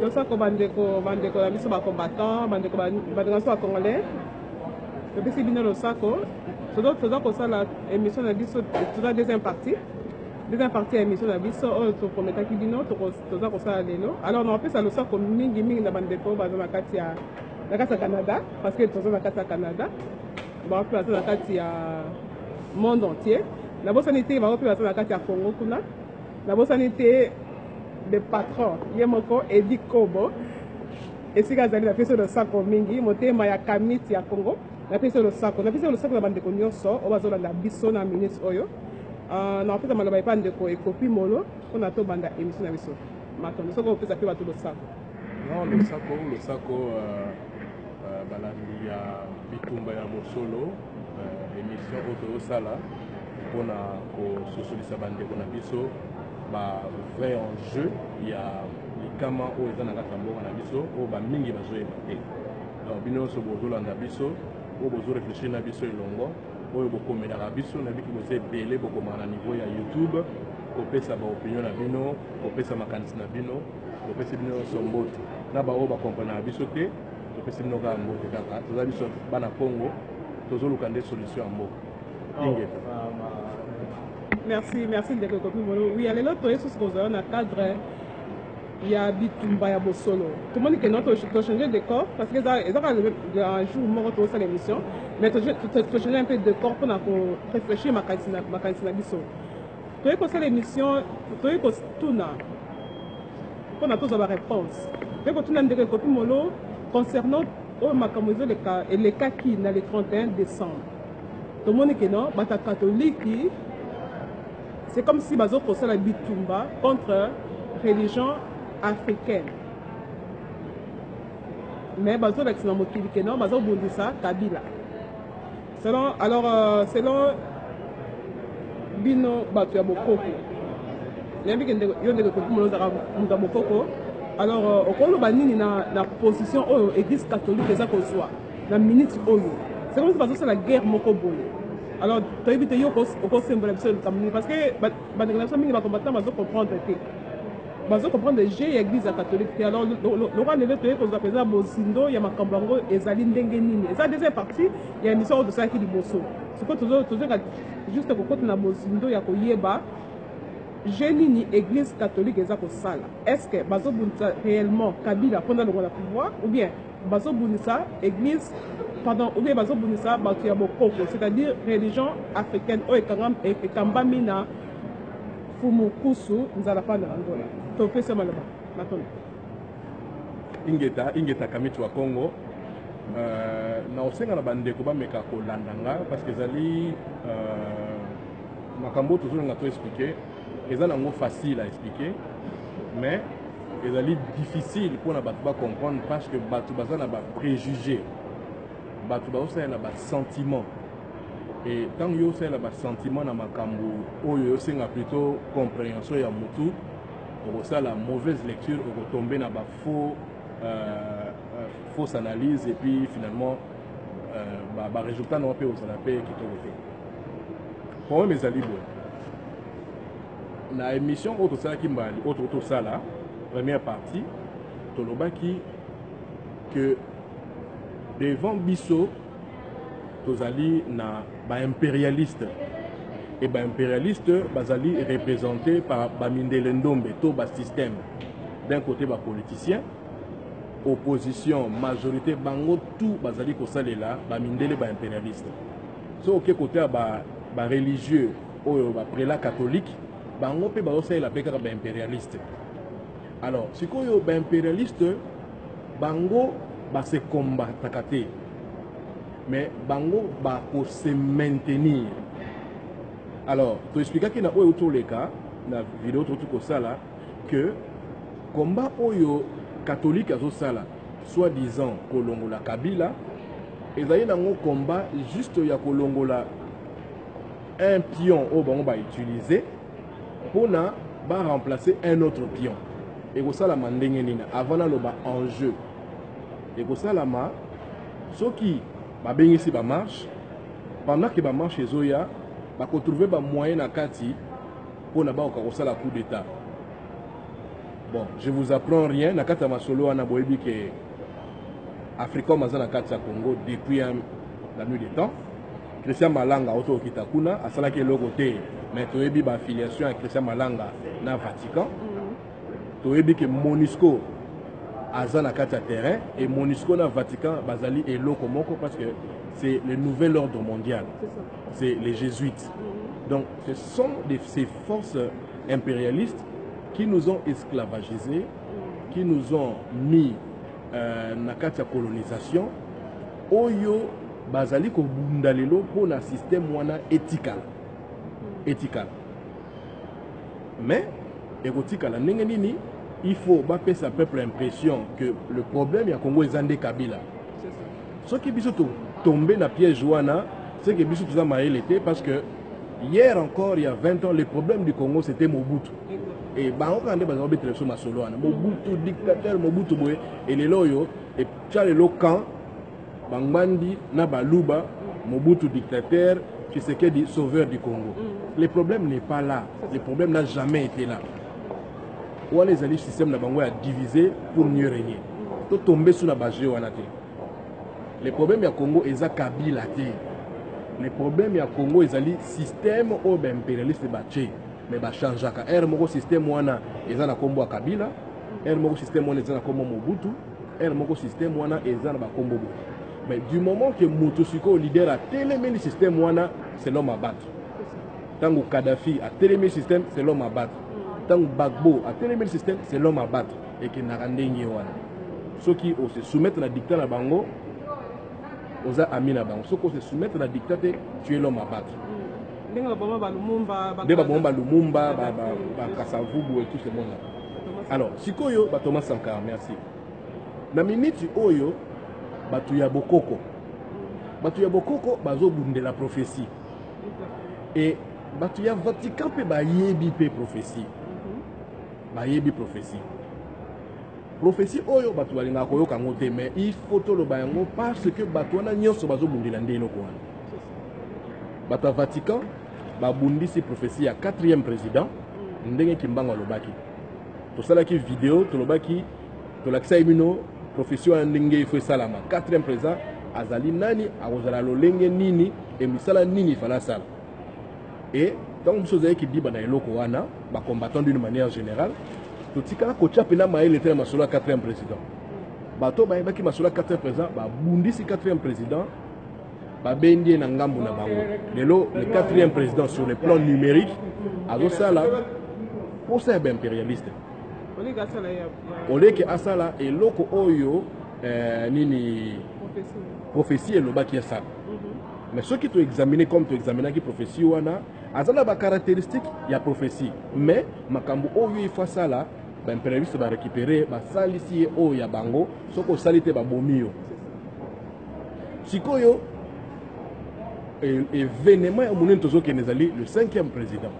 losako bandeko na biso ba combattant bandeko so congolais topesi bino losako toza kosala émission na biso toza deuxième partie ya émission na biso oyo toprometaki bino toza kosala lelo alors naopesa losako mingi na bandeko baza na kati ya Canada parce que toza na kati ya Canada baope baza na kati ya monde entier nabosani te baope baza na kati ya Congo kuna nabosani te le patron ye moko Edi Kobo esika azali na peso losako mingi motema ya kamiti ya Congo na peso losako na bandeko nyonso oyo bazolanda biso na minute oyo naopesa maloba epa ndeko ekopi molo mpona tobanda émission na biso matondo soki opesa mpe bato losako non losako balandi ya bitumba ya mosolo émission oyo tozosala mpona kososolisa bandeko na biso ba vrai enjeu ya likama oyo eza na kati ya mboka na biso oyo bamingi bazoyeba te donc bino nyonso bozolanda biso oyo bozorefléchir na biso elongo oyo bokomelaka biso na biki boza ebele bokomaka na niveau ya YouTube kopesa baopinion na bino kopesa makanisi na bino kopesa bino nyonso mbote na baoyo bakomprenaka biso te topesi bino kaka mbote kaka toza biso bana Congo tozoluka nde solution ya mboka ingeta merci ndeko ekopi molo oui alelo toyesu sikozala na cadre ya bitumba ya bosolo tomoni ke noto changer de corps parce que ezaka un jour moko tozosala émission mais changer un peu de corps mpona korefléchir makanisi na biso toyei kosala émission toyei kotuna mpona tozwa baréponse toyei kotuna ndeko ekopi molo concernant oyo makambo elekaki na le 31 décembre tomoni ke no bato ya katoliki c'est comme si bazo kosala bitumba contre religion africaine mais bazo lakisa na mokili ke non bazo bundisa Kabila selon bino bato ya bokoko yambi ke yo ndeko kokumono zaka muta bokoko alors okoloba nini na position oyo église catholique eza kozwa na minute oyo c'est comme si bazosala guerre moko boye alors toyebi te yo okosembola biso likambo parce que bandeko na biso mingi bacombattant bazocomprendre te bazocomprendre je ya église ya catholique te alors lokwa lelo toyei kozwa mpenza bozindo ya makambo yango ezali ndenge nini eza deuxième partie ya émission oyo tosalaki liboso sikoyo tozoka juste kokota na bozindo ya koyeba je nini église catholique eza kosala est-ce que bazobundisa réellement Kabila mpona longola pouvoir ou bien bazobundisa église ou bien bazobundisa bato ya bokoko c'est-à-dire religion africaine oyo ekambami na fumukusu nzala pana angola topesa maloba matondo ingeta kamiti wa Congo na osenga na bandeko bameka kolanda nga parce que ezali makambo tozolinga to expliquer eza nango facile à expliquer mais ezali difficile mpona bato bacomprendre parce que bato baza na bapréjugé bato bazosala na basentiment et ntango yo osala basentiment na makambo oyo osenga plutôt compréhension ya motu okosala mauvaise lecture okotombe na fausse analyse et puis finalement résultat nango mpe ozala mpe kitoko te problème ezali boye na émission oyo tosalaki mbali oyo tosala première partie tolobaki que devant biso tozali na ba-impérialiste et ba-impérialiste bazali représenté par bamindele ndombe to ba-système d'un côté ba-politicien opposition majorité bango tout bazali kosalela bamindele ba-impérialiste so oke côté ya ba-religieux oyo ba-prélat catholique bango mpe bazosalela mpe kaka ba-impérialiste alors sikoyo ba-impérialiste bango base combataka te mais bango bakose maintenir alors toexplikaki na oyo toleka na video totu kosala que combat oyo catholique azosala soi-disant kolongola Kabila ezali nango combat juste ya kolongola un pion oyo bango bautilize mpona baremplacer un autre pion ekosalama ndenge nini avant naloba enjeu ekosalama soki babengisi bamarche pendant que bamarche ezoya bakotrouve bamoyen na kati mpona bakoka kosala coup d'état Bon, je vous apprends rien. Nakata Masolo a boyebi que Africa Mazana Katsa Congo depuis la nuit des temps. Christian Malanga auto Kitakuna a salaki le côté mais toyebi ba affiliation à Christian Malanga na Vatican. Toyebi que Monusco Azana Katsa terrain et Monusco na Vatican bazali et Lokomoko parce que c'est le nouvel ordre mondial. C'est les jésuites. Donc ce sont ces forces impérialistes qui nous ont esclavagisés, qui nous ont mis na kati ya colonisation, oyo bazali ko bundalelo pour un système wana éthical. Mais éthical ndenge nini, il faut baper sa peuple l'impression que le problème ya Congo est Zande Kabila. Ce qui biso tombé na piège wana, c'est que biso tout ça l'été parce que hier encore il y a 20 ans le problème du Congo c'était Mobutu. Et bango kande bazalo betre so masolo wana Mobutu dictateur Mobutu boye et les loyo et tchale lo camp bangandi na baluba Mobutu dictateur Tshisekedi sauveur du Congo. Le problème n'est pas là, le problème n'a jamais été là. Ou les alliés système na bango a divisé pour mieux régner. To tomber sous la base wana te. Le problème ya Congo eza Kabila te. Le problème ya Congo ezali système au impérialiste baché. Mais ba changeaka moko système wana eza na kombo ya Kabila, moko système wana eza na kombo Mobutu, moko système wana eza na ba kombo. Mais du moment que Moutoussiko leader a télémé le système wana, c'est l'homme à battre. Tant que Kadhafi a télémé le système, c'est l'homme à battre. Tant que Bagbo a télémé le système, c'est l'homme à battre. Et que Narandengi wana. Ceux qui se soumettent à la dictature à Bango, aux amis à Bango. Ceux qui se soumettent à la dictature, tu es l'homme à battre. Lumumba, Kassavubu et tout ce monde-là. Alors, Sikoyo, Thomas Sankara, merci. Na minute Oyo, Batuya Bokoko. Batuya Bokoko, Bazo Bunde la prophétie. Et Batuya Vatican pe Bayebi pe prophétie. Bayebi prophétie. Prophétie Oyo, Batuya Linga Koyo Kangote, mais il faut tout le bayango parce que Batuana Nyoso Bazo Bunde la Ndelo Kouan. Batuya Vatican, Babundi si prophétie à 4e président ndenge Kimbango Lobaki. Tout ça là qui vidéo to Lobaki to lakisa imino prophétie à ndenge il faut salama 4e président azali nani akozala lolenge nini et misala nini fala sala. Et donc chose qui dit bana eloko wana ba combattant d'une manière générale to tikala ko chapena maele tena masolo 4e président. Bato ba yebaki masolo 4e président ba bundi si 4e président. Babendi na ngambu na bango. Lelo le 4e président sur le plan numérique azo sala pour ça impérialiste. Oleke asala et loko oyo nini prophétie et lobaki ça. Mais ceux qui t'ont examiné comme tu examiné qui prophétie wana azala ba caractéristique ya prophétie. Mais makambo oyo il faut ça là ba impérialiste va récupérer ba salisi oyo ya bango soko salite ba bomio. Sikoyo événement à mon entourage qui est le 5e président.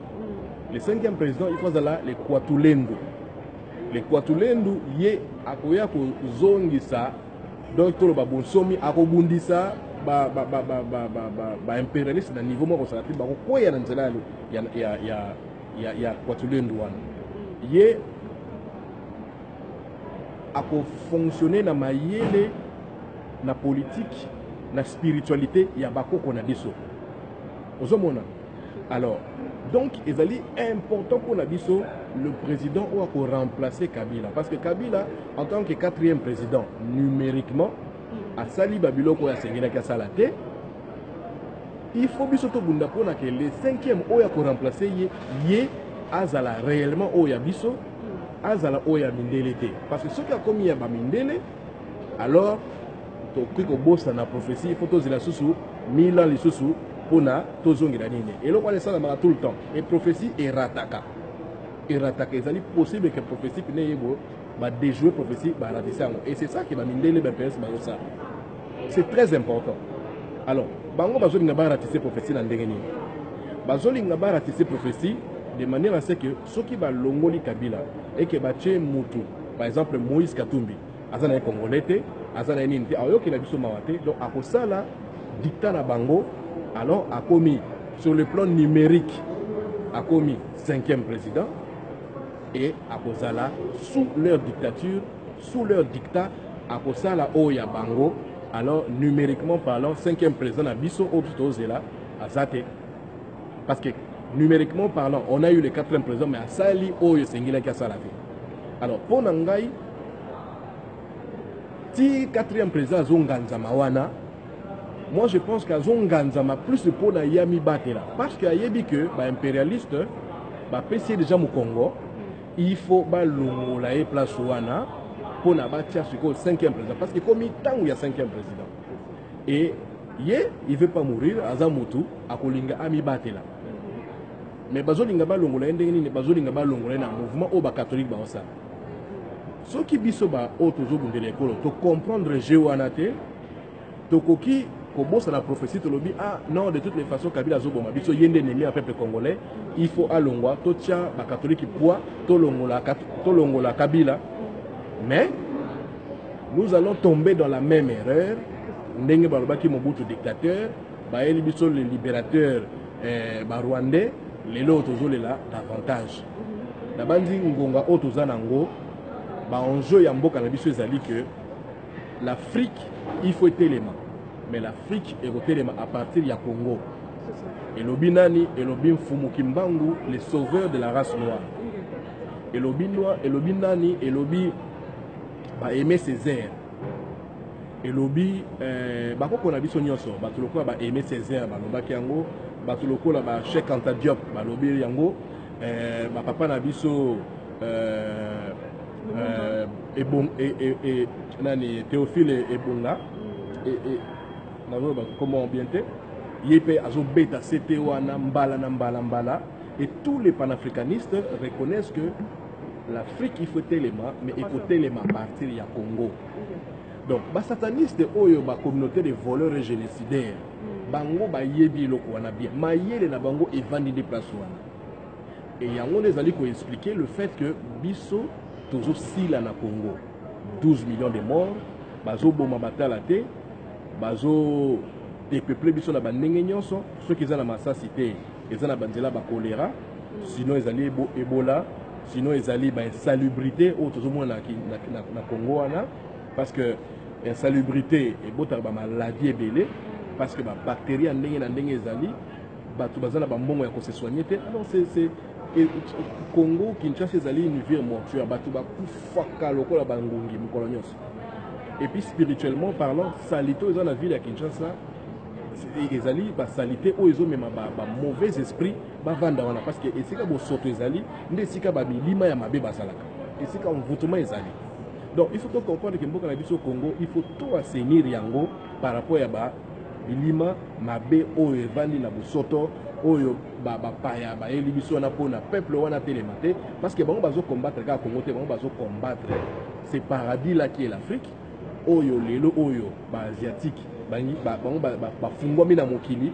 Le 5e président, il faut là les Kwatulendo. Les Kwatulendo, yé akoya ko zongi sa donc tout le babonsomi akobundisa ba impérialiste na niveau moko ça ba ko ya nzela ya Kwatulendo wana. Yé ako fonctionner na mayele na politique la spiritualité, il y a beaucoup qu'on a dit ça. Alors, donc, il est important pour la biso, le président ou pour remplacer Kabila. Parce que Kabila, en tant que 4e président, numériquement, à Sali Babiloko ya Sengina Kasalate, il faut biso to bunda pour que le 5e ou pour remplacer yé azala réellement ou ya biso, azala ou ya mindelete. Parce que ce qui a commis ya mindele, alors ko bossa na prophétie il faut tozi la susu 1000 ans les susu pona tozongi la nini et lokwa ça na tout le temps et prophétie et rataka ezali possible que prophétie ne yebo ba déjouer prophétie ba ratisa et c'est ça qui va mindele ba PS ba ça c'est très important. Alors bango bazolinga ba ratisa prophétie na ndenge nini bazolinga ba ratisa prophétie de manière à ce que ceux qui va longoli Kabila et que ba tche mutu par exemple Moïse Katumbi azana congolais azana nini ayoki na biso mawate donc akosala dictat na bango alors a commis sur le plan numérique a commis 5e président et à Kozala sous leur dictature, sous leur dictat, à Kozala Oya Bango. Alors, numériquement parlant, 5e président à Bisso Obstozela à Zate. Parce que, numériquement parlant, on a eu le 4e président, mais à Sali Oyo Sengila Kasalavi. Alors, pour Nangai, si 4e président Zonganzama Wana, moi je pense qu'à Zonganzama, plus pour Yami Batela. Parce qu'il y a dit que les impérialistes, PC déjà au Congo, il faut que place Wana pour bâtir le 5e président. Parce que comme il y a 5e président. Et il ne veut pas mourir, Azamutu, à Kolinga Ami Batela. Mais Bazolinga Balongola, Bazolinga Balongola, un mouvement au catholique. Ce qui biso ba otozo bundele ekolo to comprendre Jewanate to koki ko bossa la prophétie to lobi ah non de toutes les façons Kabila zo boma biso yende nemi à peuple congolais il faut alongwa to tia ba catholique poids to longola Kabila mais nous allons tomber dans la même erreur ndenge balobaki Mobutu dictateur ba eli biso le libérateur ba rwandais lelo otozo lela davantage na bandi ngonga otoza nango. Enjeu ya mboka na biso ezali que l'Afrique il faut élément mais l'Afrique est élément à partir ya Congo et lobinani et lobin Fumukimbangu les sauveurs de la race noire et lobinois et lobinani et lobi ba aimer Césaire et lobi ba ko na biso nyonso ba tuloko ba aimer Césaire ba lobaki yango ba tuloko la ba Cheikh Anta Diop ba lobi yango ba papa na biso et Théophile et Bonga et comment bien Yépe Azobeta Setewana Mbala Mbala et tous les panafricanistes reconnaissent que l'Afrique il faut élément mais il faut élément à partir du Congo. Donc les satanistes oyo ba communauté de voleurs et génocidaires bango ba yebi loko wana bien mayele na bango evandi des places wana et yango les ali ko expliquer le fait que biso toujours si là na Congo 12 millions de morts bazo boma batala te bazo dépeuplé biso na bandenge nyonso ceux qui sont na massacité ils na banzela ba choléra sinon ils allaient Ebola sinon ils allaient ba insalubrité au toujours moins na Congo wana parce que insalubrité et bota ba maladie belé parce que ba bactéries ndenge na ndenge ezali batu bazana ba mbongo ya ko se soigner te alors c'est et Congo Kinshasa ezali une ville mortuaire batu ba kufaka lokola bangungi mukolo nyonso et puis spirituellement parlant salito ezana la ville ya Kinshasa ezali ba salité o ezo mema ba mauvais esprit ba vanda wana parce que esika bo soto ezali nde esika ba bilima ya mabe basalaka esika envoûtement ezali donc il faut comprendre que mboka na biso Congo il faut tout assainir yango par rapport ya ba bilima mabe o evandi na bosoto oyo bapaya bayeli biso wana mpona peuple wana telema te parce que bango bazo combattre kaka Congo te bango bazo combattre ce paradis là qui est l'Afrique oyo lelo oyo baasiatique bango bafungwami na mokili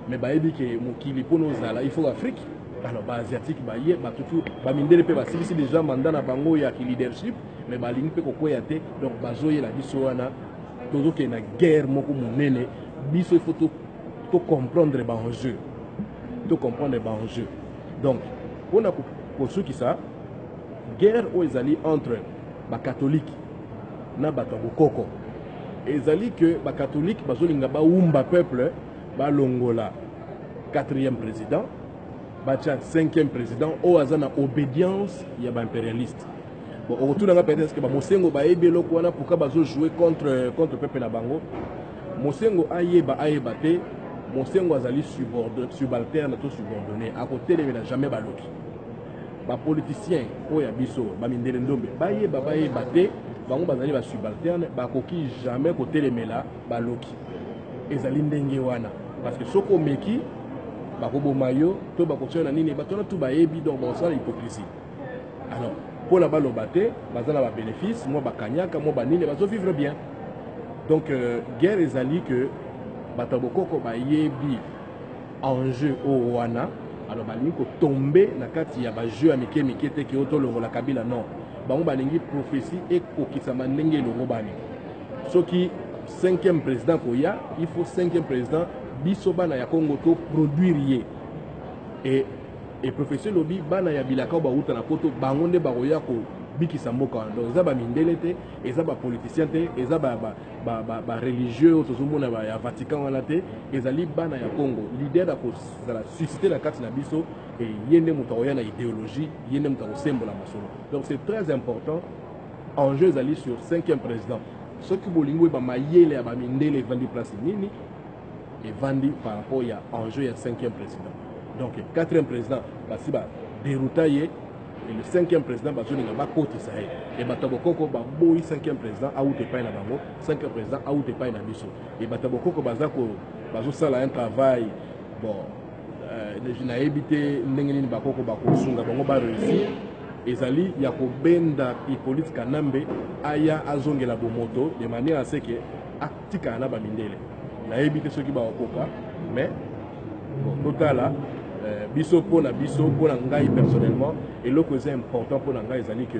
mais bayebi ke mokili mpona ozala il faut Afrique alors baasiatique baye batutu bamindele mpe basilisi déjà mandat na bango ya leadership mais balingi mpe kokwea te donc bazoyela biso wana tozokende na guerre moko monene biso il faut to comprendre baenjeu de comprendre les enjeux. Donc, on a pour ceux qui savent, guerre où ils allaient entre les catholiques et les Koko. Et ils allaient que les catholiques, les peuple, l'Ongola, 4e président, le 5e président, ou en obédience, il y a des impérialistes. Bon, au retour, peut-être que Mosengo va pourquoi jouer contre le peuple de Bango. Mosengo aïeba te. Mosengo azali subalterne to subordonné à côté de la jamais baloki ba politicien oya biso ba mindele ndombe baye te bango bazali ba subalterne ba koki jamais côté de mela baloki ezali ndenge wana parce que soko meki ba kobo mayo to ba kotiona nini ba tona tout ba yebi donc ba sala hypocrisie alors pour la baloba te bazala ba bénéfice moi ba kanyaka moi ba nini bazo vivre bien donc guerre ezali que Batabokoko ba yebi enjeu au wana alors balingi ko tomber na kati ya ba jeu ya mike te ki oto longola Kabila non bango balingi prophétie et kokisama ndenge longo bani soki 5e président koya il faut 5e président biso bana ya Congo to produire et et professeur lobby bana ya bilaka ba uta na poto bangonde ba roya ko bikisa mboka donc eza ba mindele te eza ba politicien te eza ba religieux tozomona ba ya Vatican wana te ezali bana ya Congo leader da ko susciter la carte na biso et yende muta roya na idéologie yende muta ko sembola masolo donc c'est très important enjeu ezali sur 5e président ce qui bolingo ba mayele ya ba mindele vandi place nini et vandi par rapport ya enjeu ya 5e président donc 4e président basi ba déroutaye et le 5e président bazoni na bakoti sahe et batabokoko ba boyi 5e président a outé pa na bango 5e président a outé pa na biso et batabokoko bazako bazo sala un travail bon na éviter ndenge nini bakoko bakosunga bango ba réussir ezali ya ko benda Hippolyte Kanambe aya azongela bomoto de manière à ce que aktika na ba mindele na éviter ceux qui ba okoka mais bon totala biso pona ngai personnellement et le que c'est important pour ngai ezali que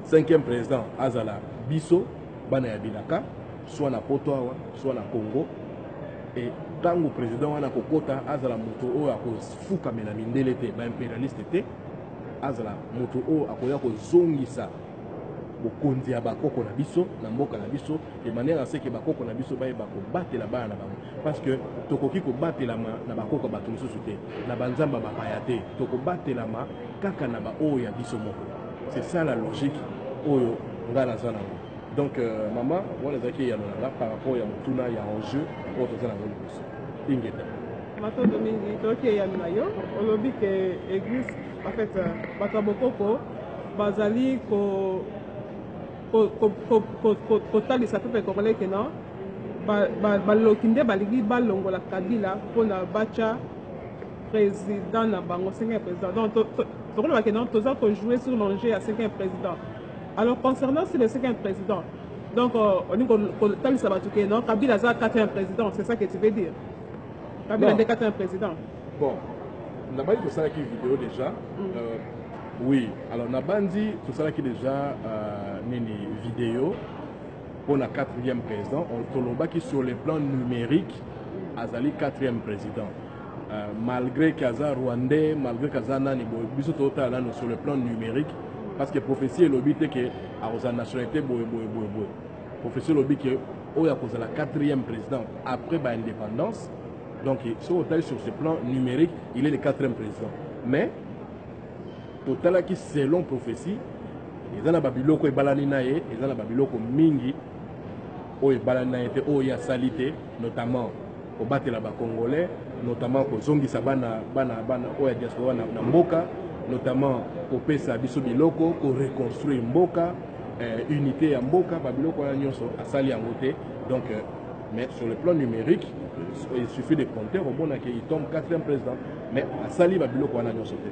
5e président azala biso bana ya bilaka soit na Potoawa soit na Congo et tango président wana kokota azala moto oyo akofuka mena mindele te ba impérialiste te azala moto oyo akoya kozongisa bokonzi ya bakoko na biso na mboka na biso de manière à ce que bakoko na biso baye bakobatela bana na bango parce que tokoki kobatelama na bakoko bato mosusu te na banzamba bapaya te tokobatela kaka na baoyo ya biso moko c'est ça la logique oyo nga naza nango donc mama wana ezalaki eyalonanga par rapport ya motuna ya enjeu oyo toza nango liboso ingeta matondo mingi toyoki eyano na yo olobi ke église en fait bato ya bokoko bazali kotalisa pepe congolais ke non baloki nde balingi balongola Kabila mpona batya président na bango 5e président donc tokolobaka ke non toza kojouer sur l'enjeu ya 5e président alors concernant sur le 5e président donc olingi kotalisa bato ke non Kabila aza 4e président c'est ça que tu veux dire Kabila nde 4e président bon nabandi tosalaki vidéo déjà oui alors nabandi tosalaki déjà nini vidéo pour la 4e président on tolobaki sur le plan numérique azali 4e président malgré kaza rwandais malgré kaza nani biso total nano sur le plan numérique parce que prophétie lobi te que a nationalité boy prophétie lobi que oya koza la 4e président après ba indépendance donc sur ce plan numérique il est le 4e président mais total qui selon prophétie ils ont babiloko ebalani na ye ils ont babiloko mingi o ebalani na ye te o ya salité notamment au battre ba congolais notamment ko zongisa bana o ya diaspora na mboka notamment ko pesa biso biloko ko reconstruire mboka unité ya mboka babiloko ya nyonso asali yango te donc mais sur le plan numérique il suffit de compter au bon qu'il tombe 4e président mais asali babiloko wana nyonso te.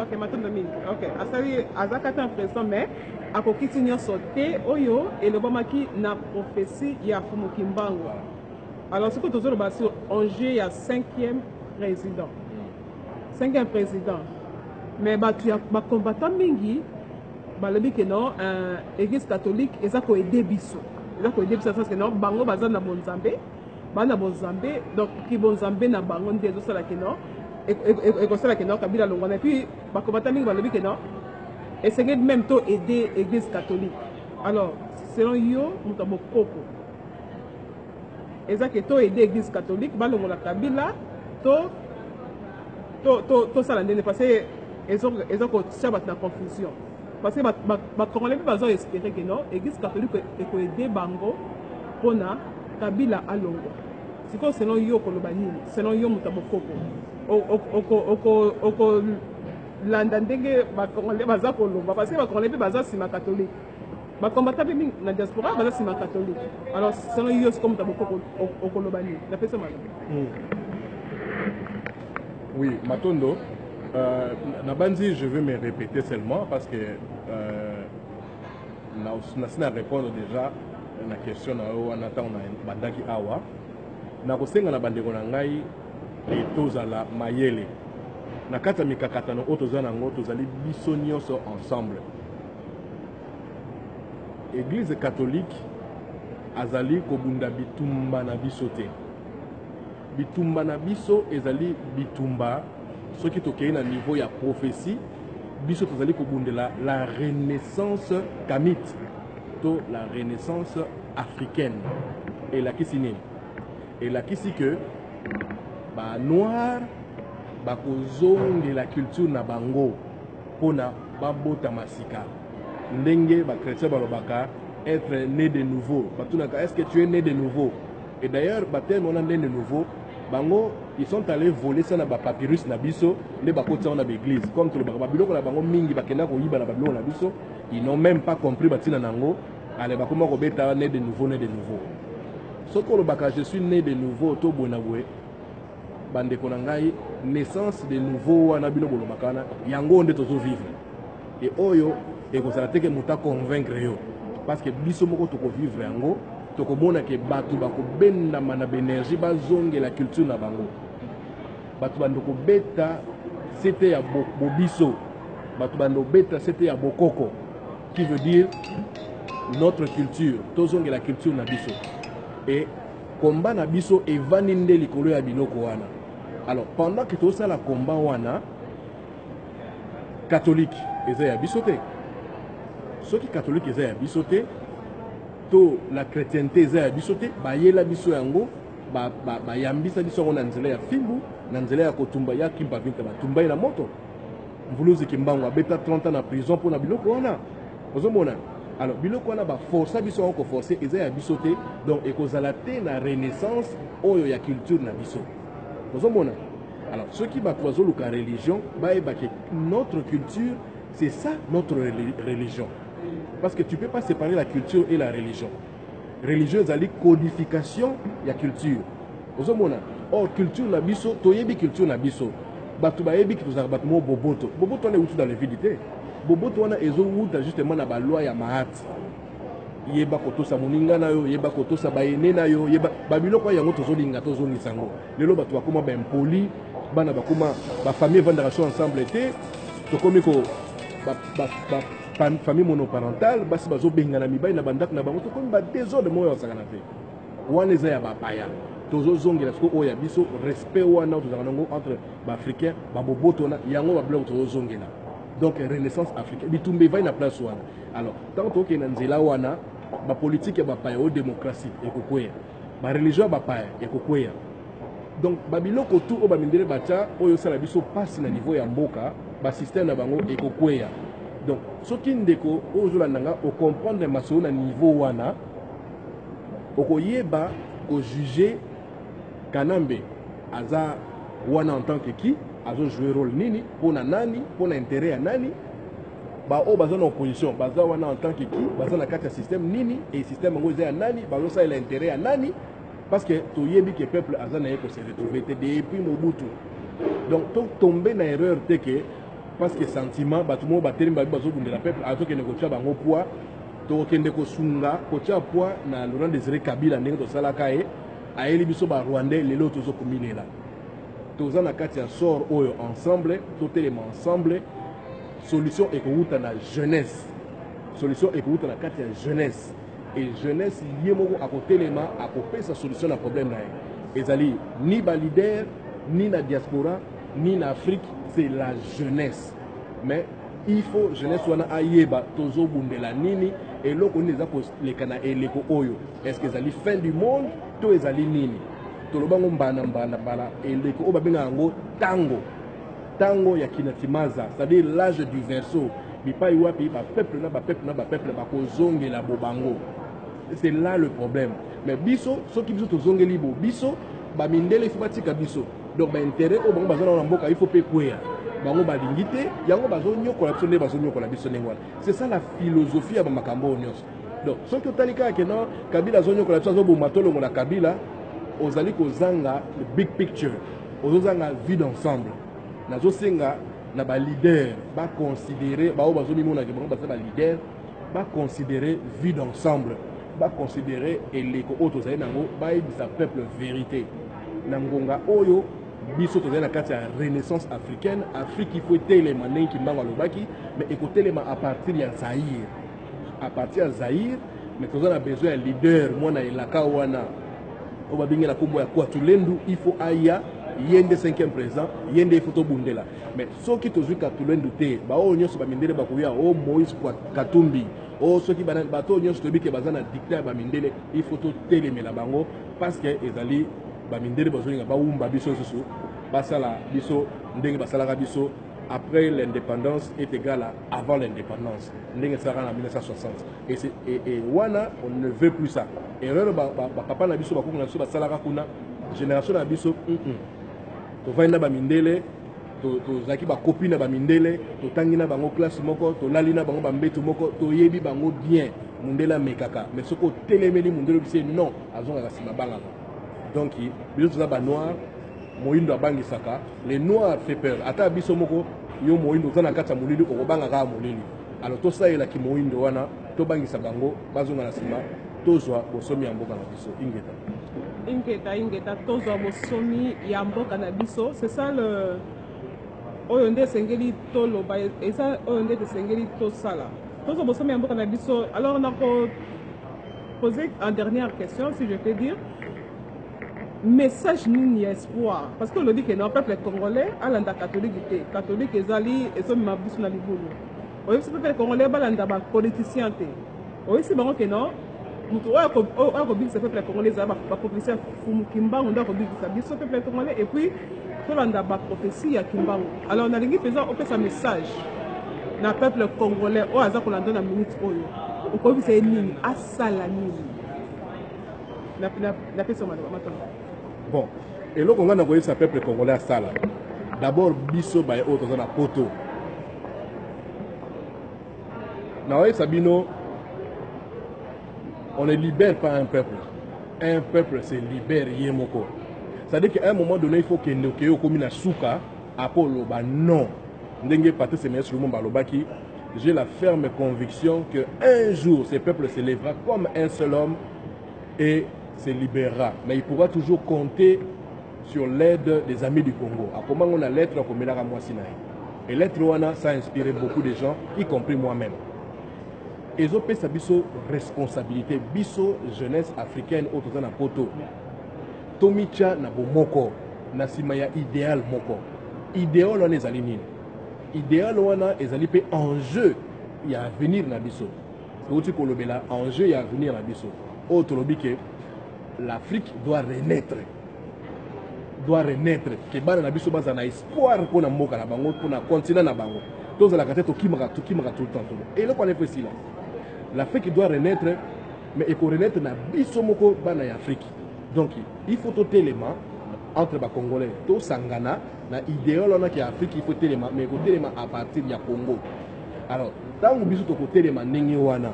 Ok, maintenant ok, asali azakata président mais akokiti nyonso te oyo elobamaki na prophétie ya Fumuki Mbangu. Alors ce que tu as sur enjeu ya 5e président. 5e président. Mais tu as ba combattant mingi balobi que non église catholique ezako aider biso. Ezako aider biso parce que non bango baza na bonzambe, bana bonzambe donc ki bonzambe na bango ndezo sala que non et comme ça que non Kabila longona et puis ba combattant mingi balobi que non essayer même to aider l'église catholique. Alors selon yo mutabo koko ezaki to aider l'église catholique balongola Kabila to sala ndene parce que ezoko tia bat na confusion parce que ba congolais bazo espérer que non l'église catholique eko aider bango pona Kabila alongo siko selon yo koloba nini selon yo mutabo koko oko landa ndenge bakongolais baza kolomba parce que bakongolais baza sima catholique bakombata pe na diaspora baza sima catholique alors selon yo c'est comme mutabo koko okoloba nini na pesa malo oui matondo Nabandi, je vais me répéter seulement parce que na répondre déjà à la question on attend bandaki awa na kosenga na bandeko na ngai et tozala mayele na kata mikakatano otoza nango tozali biso nyonso ensemble église catholique azali kobunda bitumba na biso te bitumba na biso ezali bitumba ce qui est à niveau de prophétie, biso tozali kobundela la renaissance kamite, to la renaissance africaine. Et là qui signe. Et là qui dit que ba noir ba kozonge la culture na bango pona ba bota masika. Ndenge ba chrétien balobaka être né de nouveau. Batunaka est-ce que tu es né de nouveau? Et d'ailleurs ba terme on a né de nouveau. Bango ils sont allés voler ça na ba papyrus na biso les ba kota na l'église comme tout le ba biloko na bango mingi ba kenda ko yiba na ba biloko na biso ils n'ont même pas compris batina nango ale ba koma ko beta né de nouveau né de nouveau. Ce que le baka je suis né de nouveau to bonabwe bande konangai naissance de nouveau wana bino bolo makana yango nde tozo vivre et oyo et ko sala teke muta convaincre yo parce que biso moko to ko vivre yango to ko mona ke batu ba ko benda mana énergie ba zonge la culture na bango batu bando ko beta c'était ya bobiso batu bando beta c'était ya bokoko qui veut dire notre culture to zonge la culture na biso. Et combat na biso evani nde likolo ya biloko wana. Alors pendant que tout ça la combat wana catholique eza ya biso te. Ceux qui catholique eza ya biso te to la chrétienté eza ya biso te ba yela biso yango ba yambisa biso na nzela ya fimbu na nzela ya kotumba ya kimba vinta ba tumba ina moto. Mvuluzi kimbango abeta 30 ans na prison pour na biloko wana. Ozomona. Alors, biloko wana ba force biso on ko forcer eza ya biso te donc ekozala te na renaissance oyo ya culture na biso. Ozomona. Alors, ceux qui ba toiso luka religion ba eba que notre culture c'est ça notre religion. Parce que tu peux pas séparer la culture et la religion. Religion ezali codification ya culture. Ozomona. Or culture na biso toyebi culture na biso. Batu ba yebi ki tozaka batu mo boboto. Boboto on est outu dans les vidités. Boboto wana ezo wuta justement na ba loi ya mahati yeba kotosa moninga na yo yeba kotosa bayene na yo yeba babiloko yango tozolinga tozongisa ngo lelo bato bakoma ba impoli bana bakoma ba famille vendra ensemble te tokomi ko ba famille monoparentale basi bazobenga na mibai na bandako na bango tokomi ba désordre moyo osakana te wana eza ya bapaya tozozongela siko oyo ya biso respect wana tozaka nango entre ba africain ba boboto na yango ba bloko tozozongela. Donc renaissance africaine bitumbe va na place wana. Alors tant que na nzela wana ba politique ya ba paya o démocratie ekokwea ba religion ba paya ekokwea donc ba biloko tout o ba mindele bacha oyo sala biso passe na niveau ya mboka ba système na bango ekokwea donc soki ndeko ozolanda nga o comprendre masolo na niveau wana okoyeba ko juger kanambe aza wana en tant que qui azo jouer rôle nini pona nani pona intérêt ya nani ba o baza na opposition baza wana en tant que qui baza na kati ya système nini et système ngo eza ya nani bazo ça il a intérêt ya nani parce que to yebi que peuple aza na yeko se retrouver depuis Mobutu donc to tomber na erreur te que parce que sentiment batu mo bateli bazo bundela peuple azo ke neko tia bango poids to kende ko sunga ko tia poids na Laurent Désiré Kabila ndenge to sala kae ayeli biso ba Rwandais lelo tozo komilela toza na kati ya sort oyo ensemble totelema ensemble solution ekouta na jeunesse solution ekouta na kati ya jeunesse et jeunesse ye moko akotelema akopesa solution na problème na ye ezali ni ba leader ni na diaspora ni na Afrique c'est la jeunesse mais il faut jeunesse wana ayeba tozo bundela nini eloko nini eza koleka na eleko oyo est-ce que ezali fin du monde to ezali nini tolobango mbana bala eleko o babenga yango tango ya kinatimaza c'est-à-dire l'âge du verseau bipai wapi ba peuple na ba kozongela bobango c'est là le problème mais biso soki biso tozongeli biso ba mindele faut batika biso donc ba intérêt o bango bazana na mboka il faut pe kwea bango balingi te yango bazonyokola biso nde bazonyokola biso ndenge wana c'est ça la philosophie ya bamakambo nyonso donc soki otali kaka ke non Kabila azonyokola biso azoboma tolongo na Kabila ozali kozanga le big picture ozozanga vie d'ensemble nazosenga na ba leader ba considérer ba o bazomimona ke bango basa ba leader ba considérer vie d'ensemble ba considérer eleko oyo tozali nango bayebisa peuple vérité na ngonga oyo biso tozali na kati ya renaissance africaine Afrique il faut etelema ndenge kimbango alobaki mais ekotelema à partir ya Zaïre à partir ya Zaïre mais tozali na besoin ya leader mwana elaka wana o babingela kombo ya Kwatulendu il faut aya yende 5e président yende photo bundela mais soki tozwi katulendo te bao nyonso ba mindele bakoya o Moïse Katumbi o soki bato nyonso tobike bazana dictateur ba mindele il faut telemela bango parce que ezali ba mindele bazolinga baumba biso susu basala biso ndenge basalaka biso après l'indépendance est égale à avant l'indépendance. Ndenge sera en 1960. Et wana on ne veut plus ça. Erreur papa na biso bakoko na biso basalaka kuna génération na biso to vaina ba mindele to zaki ba copine ba mindele to tangina bango classe moko to lalina bango ba mbetu moko to yebi bango bien mundela mekaka mais soko telemeli mundelo bise non azonga kasima bangaka. Donc biso za ba noir moindo abangisaka les noirs fait peur ata biso moko yo moindo tana kata mulili ko bangaka mulili alors to saela ki moindo wana to bangisa bango bazonga na sima tozwa bosomi ya mboka na biso ingeta tozwa bosomi ya mboka na biso c'est ça le oyo nde sengeli toloba et ça oyo nde sengeli tosala tozwa bosomi ya mboka na biso alors on a poser en dernière question si je peux dire message nini espoir parce que on dit que non peuple congolais alanda catholique ezali ezomema biso na libulu oyebisi peuple congolais balanda ba politicien te oyebisi bango que non mutu oyo akobikisa peuple congolais ezala bapoliticien fumu kimbangu nde akobikisa biso peuple congolais et puis tolanda baprophétie ya kimbangu alors nalingi mpenza opesa message na peuple congolais oyo aza kolanda na minute oyo okobisa ye nini asala nini napesa matanga. Bon, et là, on a envoyé ce peuple congolais à Sala. D'abord, biso baye autres dans la poto. Naoye Sabino, on ne libère pas un peuple. Un peuple se libère yemoko. C'est-à-dire qu'à un moment donné, il faut que nous ayons comme une souka, Apollo, bah non. Ndenge Patrice Semenes Lumumba Balobaki, j'ai la ferme conviction qu'un jour, ce peuple se lèvera comme un seul homme et se libérera. Mais il pourra toujours compter sur l'aide des amis du Congo. À comment on a l'être comme la Moissinaï. Et l'être Wana, ça a inspiré beaucoup de gens, y compris moi-même. Et ils ont pris sa responsabilité, biso jeunesse africaine, autour de la poto. Tomicha na bomoko, na simaya idéal moko. Idéal on est aligné. Idéal wana ezali pe enjeu il y a avenir na biso. C'est aussi qu'on le là enjeu il y a avenir na biso. Autre lobike l'Afrique doit renaître. Doit renaître. Que bana na biso baza na espoir pour na mboka na bango pour na continent na bango. Tous la tête qui m'a tout le temps. Et là qu'on est précis là. L'Afrique doit renaître mais il faut renaître na biso moko bana ya Afrique. Donc il faut tout élément entre les Congolais, tout Sangana, na idéal on a qui Afrique il faut téléma mais il faut téléma à partir du Congo. Alors tant que biso to téléma ndenge wana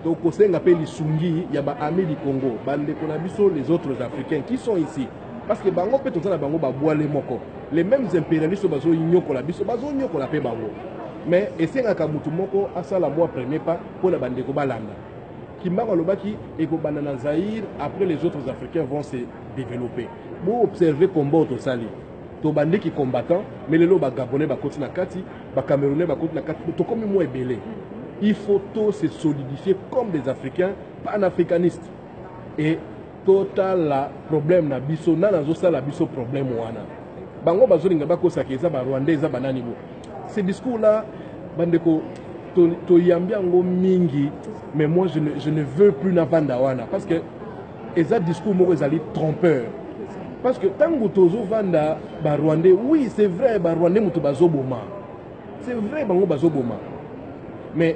to kosenga pe lisungi ya ba amis du Congo, bande kona biso les autres Africains qui sont ici parce que bango pe tozana bango ba boile moko. Les mêmes impérialistes bazo nyoko la biso bazo nyoko la pe bango. Mais esenga ka mutu moko asala moi premier pas pour la bande ko balanda. Kimbango lobaki et ko banana Zaïre après les autres Africains vont se développer. Vous observez combat au Sali. To bande qui combattant, mais les loba gabonais ba koti na kati, ba camerounais ba koti na kati, to comme moi belé. Il faut tous se solidifier comme des Africains panafricanistes. Et total la problème na biso na nazo sala biso problème wana. Bango bazolinga bako sakeza ba Rwandais za banani bo. Ces discours là bande ko to yambiango mingi, mais moi je ne veux plus na vanda wana parce que eza discours moko ezali trompeur. Parce que tant que tozo vanda ba Rwandais, oui, c'est vrai ba Rwandais mutu bazoboma. C'est vrai bango bazoboma. Mais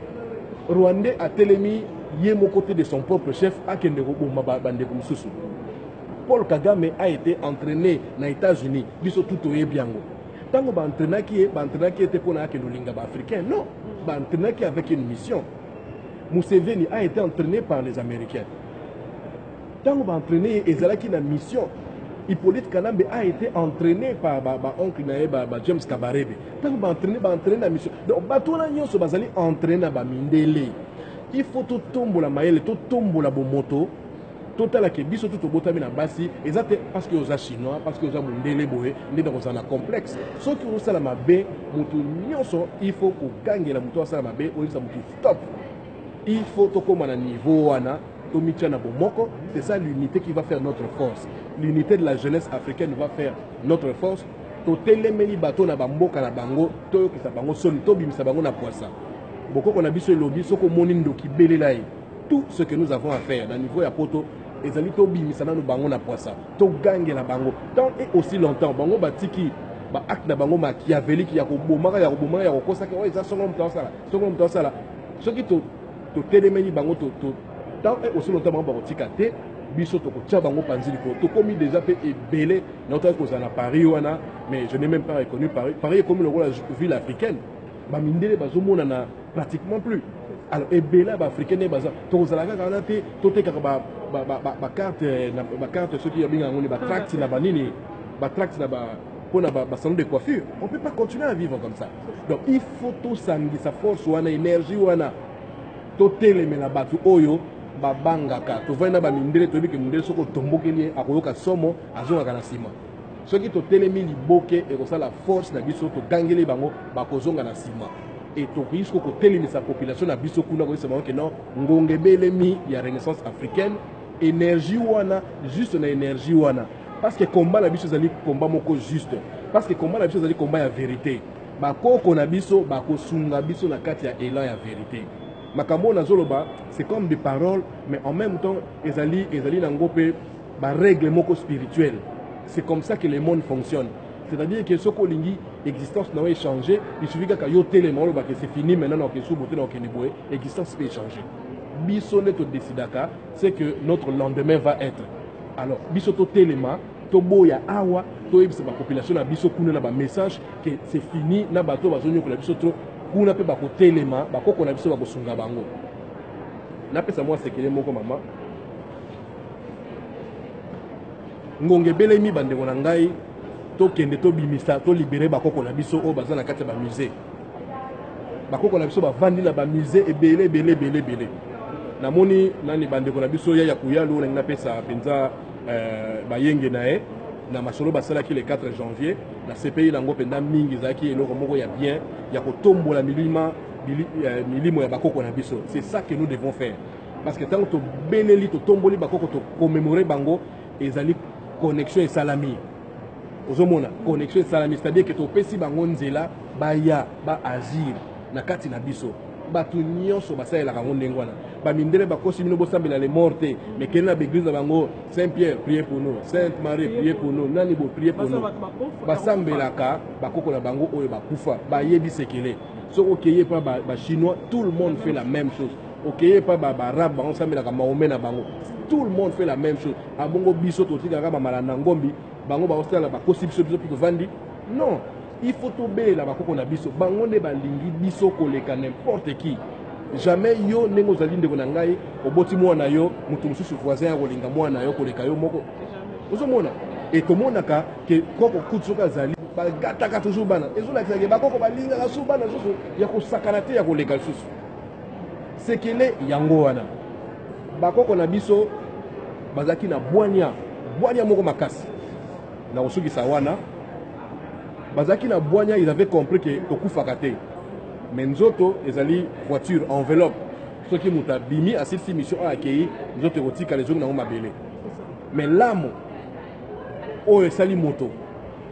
Rwandais a télémi yemo côté de son propre chef a kende ko boma bande ko mususu. Paul Kagame a été entraîné aux États-Unis, biso tout oyebiango. Tant que ba entraîneur qui était pour na kendo linga ba africain, non, ba entraîneur qui avec une mission. Museveni a été entraîné par les Américains. Tant que ba entraîné ezalaki na mission. Hippolyte Kanambe a été entraîné par oncle James Kabarebe. Tant que entraîné la mission. Donc batona nyonso bazali entraîné ba mindele. Il faut tout tomber la maille, tout tomber la moto. Total que biso tout botami na basi, exact parce que aux chinois, parce que aux mindele boé, ndi dans un complexe. Ce qui osala mabe, mutu nyonso, il faut ko gange la mutu osala mabe, o isa mutu stop. Il faut to koma na niveau wana C'est ça l'unité qui va faire notre force. L'unité de la jeunesse africaine va faire notre force. Totelemeli bato na bamboka na bango, toyokisa bango soni, tobimisa bango na poisa. Boko qu'on a biso lobby, soko monindo ki belelaye. Tout ce que nous avons à faire dans le niveau ya poto, ezali tobimisa na no bango na poisa. To gange la bango. Tant et aussi longtemps, bango batiki ba acte na bango machiavélique ya ko bomaka ya kokosa ke eza songo mto sala. Soki to telemeli bango to tant et aussi longtemps bango ba kotika te. Biso to kotia bango panzili ko to komi déjà pe ebelé notre cause à Paris wana, mais je n'ai même pas reconnu Paris. Paris est comme le rôle de la ville africaine. Ba mindele bazomona na pratiquement plus. Alors ebelé ba africaine baza to zalaka kana te to te ka ba carte ceux qui bien ngoni ba tract na banini ba tract na ba pona ba salon de coiffure. On peut pas continuer à vivre comme ça. Donc il faut tout sangi sa force wana énergie wana to telemela batu oyo babangaka to vana ba mindele to bike mindele soko tombokeli akoyoka somo azongaka na sima soki to telemi liboke e ko la force na biso to gangeli bango bakozonga na sima et to risque ko telemisa population na biso kuna ko sema que non ngongebelemi ya renaissance africaine énergie wana juste na énergie wana parce que combat la biso zali combat moko juste parce que combat la biso zali combat ya vérité bakoko na biso bakosunga biso na kati ya élan ya vérité. Makambo na zoloba, c'est comme des paroles, mais en même temps, ezali nangope, ba règle moko spirituelle. C'est comme ça que le monde fonctionne. C'est-à-dire que ce qu'on dit, l'existence n'a pas changé. Il suffit que yo télémon, que c'est fini maintenant, que sous beauté, l'existence peut changer. Bisonne to décidaka, c'est que notre lendemain va être. Alors, bisoto téléma, tobo ya awa, to ebisa ba population na biso kuna na ba message que c'est fini na bato bazonyo ko la bisoto. Kuna pe bako telema bakoko na biso bako sunga bango na pesa moi sekele moko mama ngonge belemi bandeko na ngai to kende to bimisa to libérer bakoko na biso o bazana kati ba musée bakoko na biso ba vandi na ba musée ebele namoni nani bandeko na biso ya kuyalu na pesa penza bayenge nae na masolo basala ki le 4 janvier na CPI lango penda mingi zaki eloko moko ya bien ya kotombola milimo ya bakoko na biso. C'est ça que nous devons faire parce que tant to beleli to tomboli bakoko to commémorer bango ezali connexion et salami ozomona connexion et salami, c'est-à-dire que to pesi bango nzela baya ba agir na kati na biso batu nyonso basalela kango ndengwana bamindele bakosi bino bosambela les morts mais kena na l'église na bango Saint-Pierre priez pour nous, Sainte-Marie priez pour nous, nani bo priez pour nous basambelaka bakoko na bango oyo bakufa bayebi sekele so okeye pa ba chinois tout le monde fait la même chose okeye pa ba arabe bango sambelaka Mahomet na bango tout le monde fait la même chose abongo biso totikaka ba malanda ngombi bango ba osala bakosi biso piko vandi non. Il faut tomber la bakoko na biso bango ne balingi biso koleka n'importe qui jamais yo nengo zalinde ko ngai oboti mwana yo mutu mususu voisin ya kolinga mwana yo koleka yo moko ozomona et to monaka ke koko kutsuka zali bagataka toujours bana ezola kisake bakoko balinga ka su bana susu ya kosakana te ya koleka susu sekele yango wana bakoko na biso bazaki na bwanya moko makasi na osukisa wana bazaki na bwanya, ils avaient compris que tokufaka te mais nzoto ezali voiture enveloppe ce qui muta bimi à cette mission a accueilli nzoto rotika les gens na mabele mais lamo o esali moto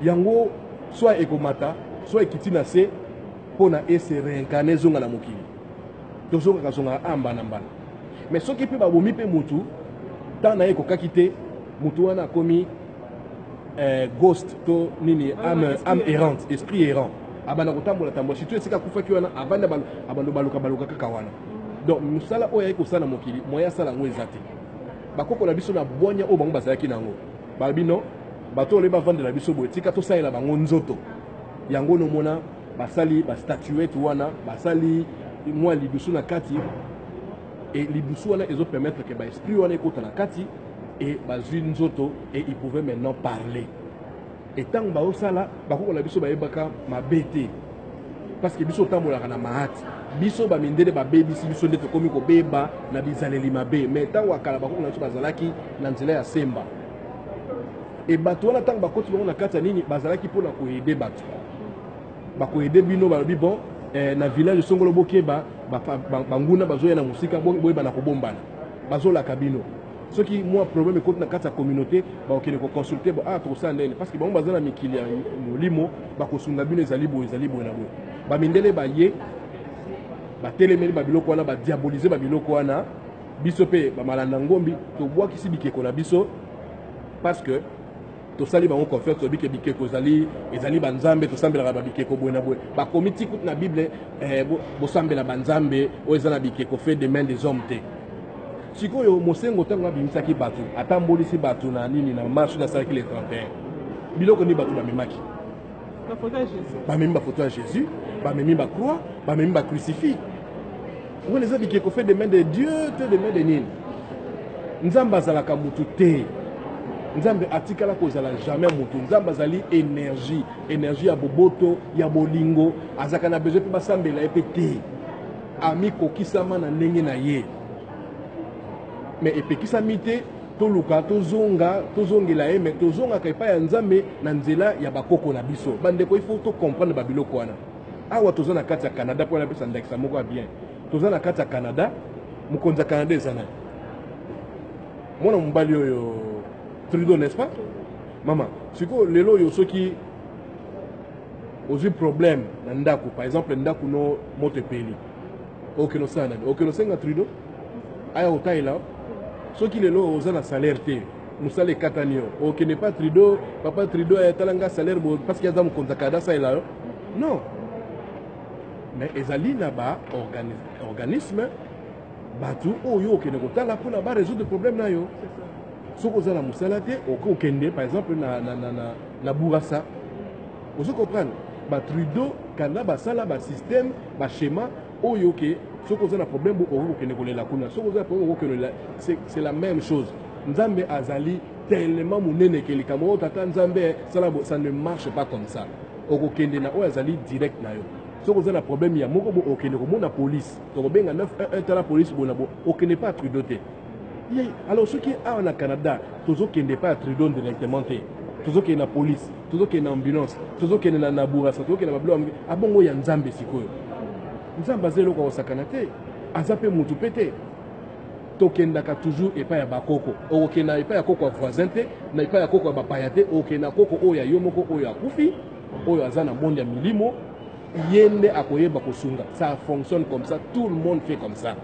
yango soit ekomata soit ekitina se pona ese réincarner zonga na mokili tozoka kazonga amba na mbala mais ce qui peut babomi pe mutu tant na ekokaki te mutu wana komi ghost to nini âme errante esprit errant abana kotambola tambola si tu esika kufaki wana abanda abando baluka kaka wana donc musala oyo ko sala mokili moya sala ngo ezate bakoko na biso na bonya o bango bazalaki nango balbino bato le bavande la biso boetika to saela bango nzoto yango no mona basali ba statuette wana basali moi libusu na kati et libusu wana ezo permettre que ba esprit wana ekota na kati et bazui nzoto et il pouvait maintenant parler et tant ba osala bakoko la biso ba yebaka mabete parce que biso tambola na mahati biso ba mindele ba baby biso ndeto komi ko beba na bizaleli mabe mais tant wakala bakoko na biso bazalaki na nzela ya semba et bato wana tant bakoti na kati nini bazalaki pona ko aider bato ba ko aider bino ba bi bon na village songolo bokeba banguna bazoya na musika boyeba na kobombana bazola kabino ce qui moi problème est contre la communauté ba okene ko consulter ba ah to ça ndene parce que ba bazana mikili ya limo ba ko sunga bino ezali bo na bo ba mindele ba ye ba telemeli ba biloko wana ba diaboliser ba biloko wana biso pe ba malanda ngombi to bois kisi bikeko na biso parce que to sali ba on confère to bikeko ezali banzambe to sambela ba bikeko boena boe ba komiti kut na bible bo sambela banzambe o ezana bikeko fait des mains des hommes te sikoyo mosengo tango abimisaki bato atambolisi bato na nini na marche na salaki le 31 biloko ni bato bamemaki bamemi bafoto ya Jésus bamemi bacroix bamemi bacrucifix ngoni eza bikeko fait des mains de Dieu te des mains de nini nzambe azalaka mutu te nzambe atikala kozala jamais mutu nzambe azali énergie ya boboto ya bolingo azaka na besoin pe basambela epe te amikokisama na ndenge na ye mais epekisami te toluka tozongela ye mais tozongaka epai ya nzambe na nzela ya bakoko na biso bandeko il faut to comprendre babiloko wana awa toza na kati ya Canada mpo napesa ndakisa moko ya bien toza na kati ya Canada mokonzi ya Canada eza na mwana mobali oyo Trudeau n'est-ce pas mama sikoyo lelo oyo soki ozwi problème na ndako par exemple ndako no moto epeli okeno sana okeno senga Trudeau aya otaila soki lelo oza na salaire te mosala ekatani yo okende pas Trudeau papa Trudeau ayatalanga salaire parce qu'il y a mokonzi ya Canada saela yo non mais ezali na ba organisme bato oyo okende kotala mpona ba résoudre problème na yo soki oza na mosala te okende par exemple na Bourassa ozo comprendre ba Trudeau Canada basala ba système ba schéma oyo ke soki oza na problème okende kolela kuna soki oza na problème okokelela c'est la même chose nzambe azali tellement monene ke likambo oyo tata nzambe sala ça ne marche pas comme ça okokende na oyo azali direct na yo soki oza na problème ya moko bo okende komona police tokobenga 911 tala police bona bo okende pas Trudeau te alors soki awa na Canada tozokende pas Trudeau directement te tozokende na police tozokende na ambulance tozokende na Bourassa tozokende na bablo abongo ya nzambe sikoyo nzambe aza eloko akosakana te aza mpe mutu mpe te tokendaka toujours epai ya bakoko okokenda epai ya koko ya voisin te na epai ya koko ya bapaya te okokenda koko oyo ya yo moko oyo akufi oyo aza na monde ya milimo ye nde akoyeba kosunga ça fonctionne comme ça tout le monde fait comme ça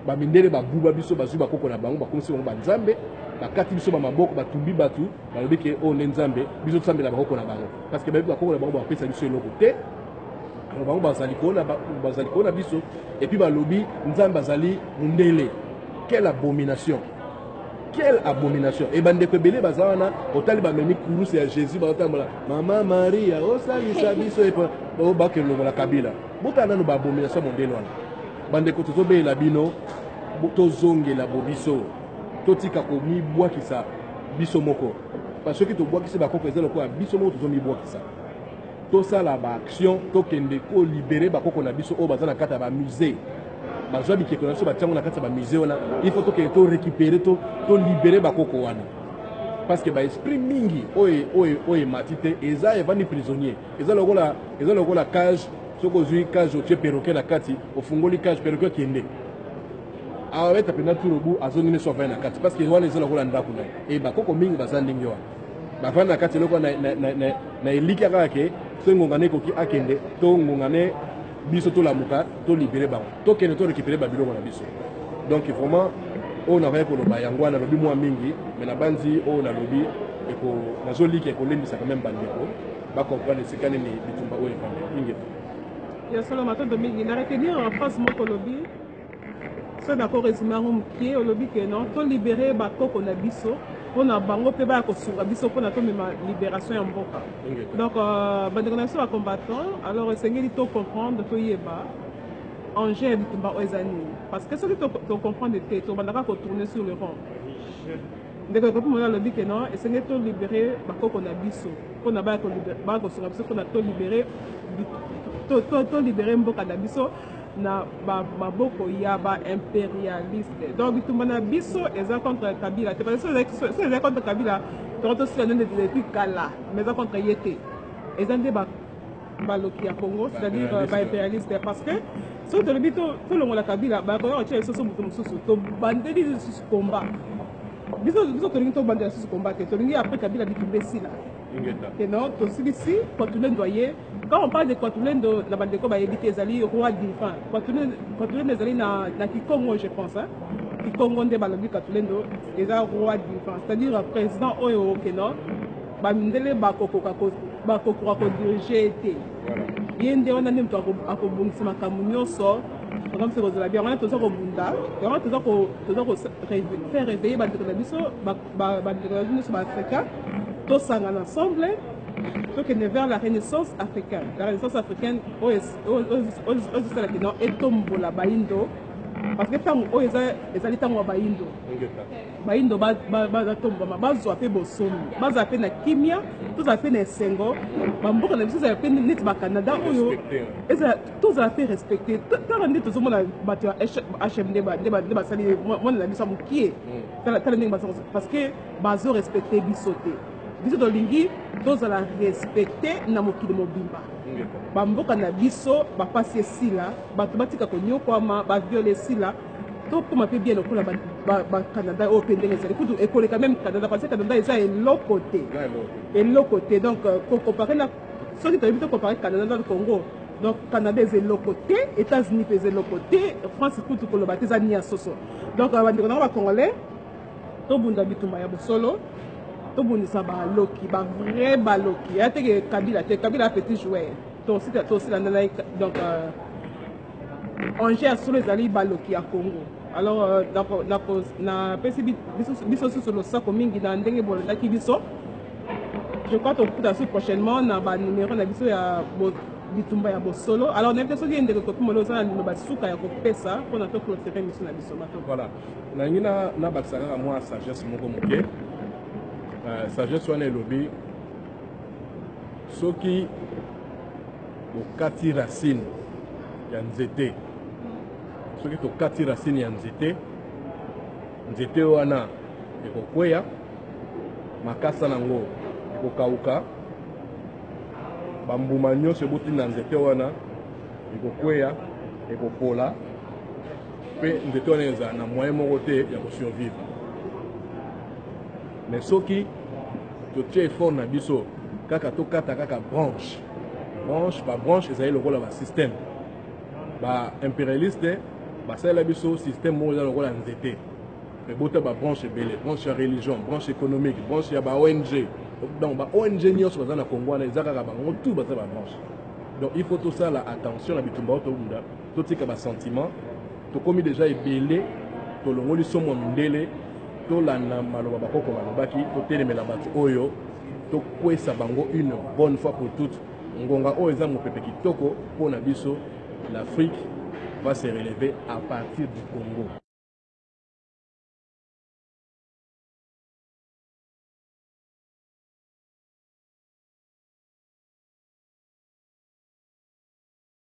bamindele babuba biso bazwi bakoko na bango bakomisi bango banzambe bakati biso bamaboko batumbi batu balobi ke oyo nde nzambe biso tosambela bakoko na bango parce que bayebi bakoko na bango bapesa biso eloko te bango bazali kona biso et puis balobi nzambe azali mundele quelle abomination et bandeko ebele baza wana otali bamemi kurusi ya Jésus baotambola mama Maria osalisa biso epo bakelongola Kabila botala nano baabomination mondele wana bandeko tozobeyela bino tozongela bobiso totika komibwakisa biso moko parce que tobwakisi bakoko eza lokola biso moko tozomibwakisa tosala baaction tokende kolibere bakoko na biso oyo baza na kati ya bamusée bazwa bikeko na biso batiango na kati ya bamusée wana il faut tokende torécupere tolibere bakoko wana parce que baesprit mingi oyo emati te eza evandi prisonnier eza lokola cage soki ozwi cage otie perroquet na kati ofungoli cage perroquet okende awabeta pena turobu azongini so avai na kati parce que wana eza lokola ndako na ye e bakoko mingi baza ndenge wana bavandi na kati eloko na eliki kaka ke so ngongane ekoki akende to ngongane biso tolamuka tolibere bango tokende torécupere babiloko na biso donc vraiment oyo navai koloba yango wana nalobi mwa mingi me na banzi oyo nalobi nazoliki ekolembisaka meme bandeko bakomprendre esika nini bitumba oyo evande mingi ya solo matondo mingi na retenir en face moko lobi so d'accord résumé yango mokie olobi ke non tolibere bakoko na biso mpona bango mpe baya kosunga biso mpona tomema libération ya mboka donc bandeko na biso bacombattant alors esengeli tocomprendre toyeba enjeu ya bitumba oyo eza nini parce que soki tocomprendre te tobandaka kotourner sur le rond ndeko ekopi mona alobi ke non esengeli tolibere bakoko na biso mpona baya kosunga biso mpona tolibere mboka na biso na maboko ya ba-impérialiste donc bitumba na biso eza contre Kabila te parce que so eza contre Kabila tokotosila nde depuis kala mais eza contre ye te eza nde baloki ya Congo, c'est-à-dire impérialiste, parce que so to lebi to longola Kabila ba ko ya so mutu mususu to bandeli susu combat biso to lingi to bandeli susu combat to lingi après Kabila bikibesi là et non to sibisi Kwatulendo doyer quand on parle de Kwatulendo na bandeko ba yebite ezali roi d'Ifan Kwatulendo ezali na Kikongo je pense hein Kikongo nde balobi Kwatulendo eza roi d'Ifan, c'est-à-dire président oyo keno bandele bakokoka ko diriger te yende wana nde mutu akobongisa makambo nyonso comme c'est kozala bien wana toza kobunda yango toza ko faire réveiller bandeko na biso bandeko na biso baafrika tosangana ensemble tokende vers la renaissance africaine. La renaissance africaine ozosalaki non etombola baindo parce que ntango oyo ezali ntango ya baindo bazatombama bazwa mpe bosomi bazala mpe na kimia tozala mpe na esengo bamboka na biso ezala mpe neti bacanada oyo tozala mpe respecte tala nde tozomona bato ya hm nde basali mwana na biso ya mokie tala ndenge parce que bazorespecte biso te biso tolingi tozala respecte na mokili mobimba bamboka na biso bapasi esila bato batika konyokwama baviole esila tokoma mpe bien lokola bacanada oyo mpe ndenge ezali kutu ekoleka même canada parce que canada eza eloko te donc kocompare na soki toyebi tocompare canada na congo donc canada eza eloko te états-unis mpe eza eloko te france kutu koloba te eza nia soso donc bandeko nango bacongolais tobunda bitumba ya bosolo tobundisa baloki bavrai baloki ya teke Kabila te Kabila petit joueur tosila ndana donc enjeu ya solo ezali baloki ya Congo alors napesi biso susu losako mingi na ndenge bolendaki biso je crois tokuta su prochainement na banumero na biso ya bitumba ya bosolo alors nayebi te soki endeke kopimolo oza na liloba suka ya kopesa mpona toclotere miso na biso bato voilà nangi nabakisa kaka mwa sagesse moko moke sagesse wana elobi soki okati racine ya nzete soki tokati racine ya nzete wana ekokweya makasa nango ekokauka bambuma nyonso eboti na nzete wana ekokweya ekopola mpe nzete wana eza na moyen moko te ya kosurvivre. Mais soki totie effort na biso kaka tokata kaka branche ba branche ezali lokola ba système ba impérialiste basalela biso système moko eza lokola nzete ebota ba branche ebele branche ya religion branche économique branche ya ba ONG donc ba ONG nyonso baza na Congo wana eza kaka bango tu baza ba branche donc il faut tosala attention na bitumba oyo tobunda totika ba sentiment tokomi déjà ebele tolongoli somo mindele tolanda maloba bakoko balobaki totelemela bato oyo tokwesa bango une bonne fois pour toutes ngonga oyo eza mopepe kitoko mpona biso l'Afrique va se relever à partir du Congo.